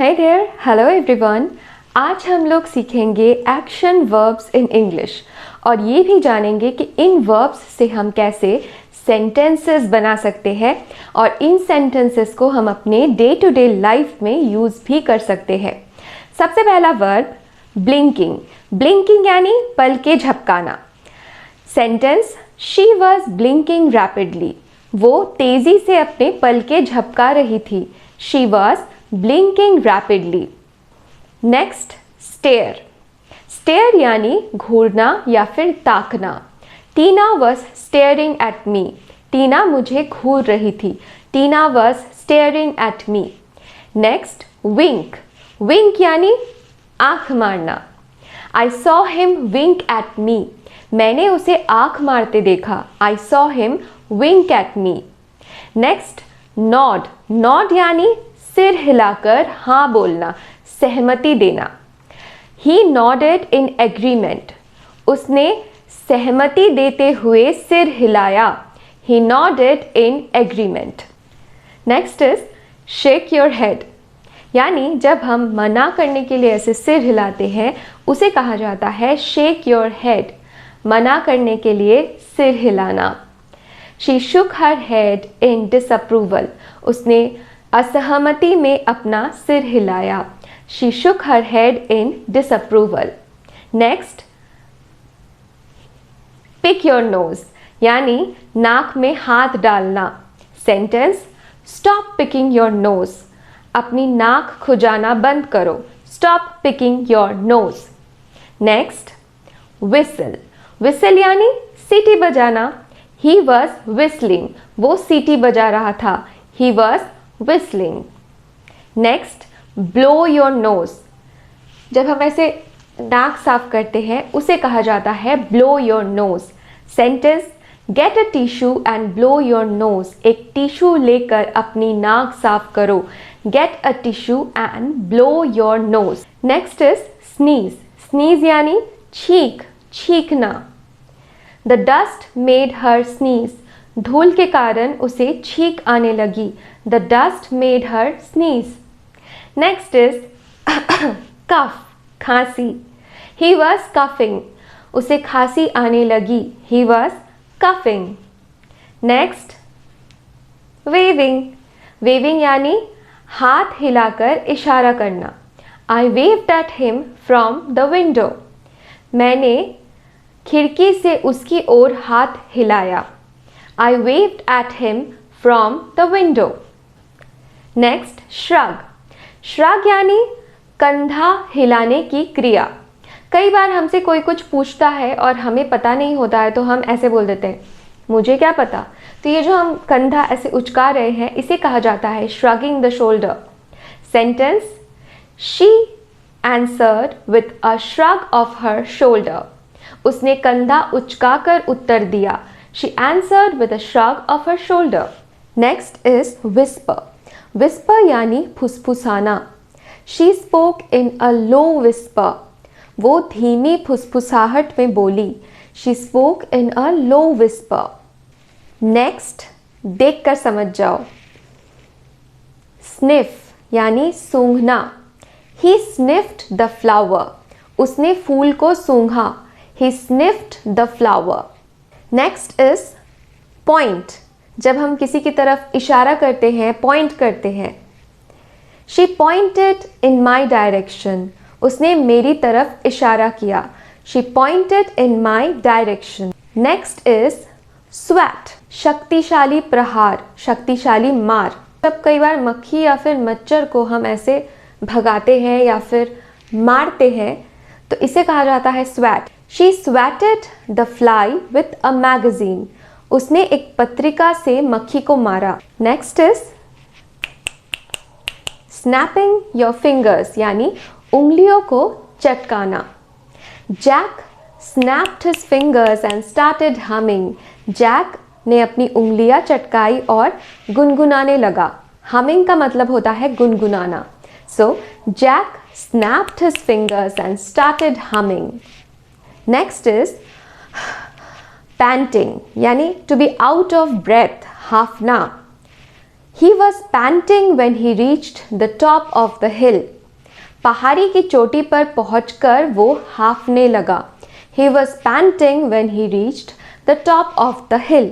Hey there, hello everyone. आज हम लोग सीखेंगे एक्शन वर्ब्स इन इंग्लिश और ये भी जानेंगे कि इन वर्ब्स से हम कैसे सेंटेंसेस बना सकते हैं और इन सेंटेंसेस को हम अपने डे टू डे लाइफ में यूज़ भी कर सकते हैं। सबसे पहला वर्ब ब्लिंकिंग। ब्लिंकिंग यानी पल के झपकाना। Sentence she was blinking rapidly. वो तेज़ी से अपने पल के झपका रही थी। She was blinking rapidly. Next stare. Stare यानी घूरना या फिर ताकना। Tina was staring at me. Tina मुझे घूर रही थी। Tina was staring at me. Next wink. Wink यानी आंख मारना। I saw him wink at me. मैंने उसे आंख मारते देखा। I saw him wink at me. Next Nord. Nod यानी सिर हिलाकर हाँ बोलना, सहमति देना। He nodded in agreement. उसने सहमति देते हुए सिर हिलाया। He nodded in agreement. Next is shake your head. यानी जब हम मना करने के लिए ऐसे सिर हिलाते हैं उसे कहा जाता है शेक योर हेड। मना करने के लिए सिर हिलाना। She shook her head in disapproval. उसने असहमति में अपना सिर हिलाया। She shook her head in disapproval. Next pick your nose यानी नाक में हाथ डालना। Sentence stop picking your nose. अपनी नाक खुजाना बंद करो। Stop picking your nose. Next whistle. Whistle यानी सीटी बजाना। He was whistling. वो सीटी बजा रहा था। He was whistling. Next blow your nose. जब हम ऐसे नाक साफ करते हैं उसे कहा जाता है blow your nose. Sentence get a tissue and blow your nose. एक टिश्यू लेकर अपनी नाक साफ करो। Get a tissue and blow your nose. Next is sneeze. Sneeze यानी छींक, छींकना। The dust made her sneeze. धूल के कारण उसे छींक आने लगी। The dust made her sneeze. Next is cough, खांसी। He was coughing. उसे खांसी आने लगी। He was coughing. Next waving. Waving यानी हाथ हिलाकर इशारा करना। I waved at him from the window. मैंने खिड़की से उसकी ओर हाथ हिलाया। I waved at him from the window. Next, shrug. Shrug यानी कंधा हिलाने की क्रिया। कई बार हमसे कोई कुछ पूछता है और हमें पता नहीं होता है तो हम ऐसे बोल देते हैं मुझे क्या पता। तो ये जो हम कंधा ऐसे उचका रहे हैं इसे कहा जाता है shrugging the shoulder. Sentence She answered with a shrug of her shoulder. उसने कंधा उचकाकर उत्तर दिया। She answered with a shrug of her shoulder. Next is whisper. Whisper यानी फुसफुसाना। She spoke in a low whisper. वो धीमी फुसफुसाहट में बोली। She spoke in a low whisper. Next, देखकर समझ जाओ। Sniff यानी सूंघना। He sniffed the flower. उसने फूल को सूंघा। He sniffed the flower. Next is point. जब हम किसी की तरफ इशारा करते हैं, पॉइंट करते हैं। She pointed in my direction. उसने मेरी तरफ इशारा किया। She pointed in my direction. Next is swat. शक्तिशाली प्रहार, शक्तिशाली मार। जब कई बार मक्खी या फिर मच्छर को हम ऐसे भगाते हैं या फिर मारते हैं तो इसे कहा जाता है स्वैट। She swatted the fly with a magazine. उसने एक पत्रिका से मक्खी को मारा। Next is snapping your fingers यानी उंगलियों को चटकाना। Jack snapped his fingers and started humming. Jack ने अपनी उंगलियां चटकाई और गुनगुनाने लगा। Humming का मतलब होता है गुनगुनाना। So Jack snapped his fingers and started humming. Next is panting यानी to be out of breath, हाफना। He was panting when he reached the top of the hill. पहाड़ी की चोटी पर पहुंचकर वो हांफने लगा. He was panting when he reached the top of the hill.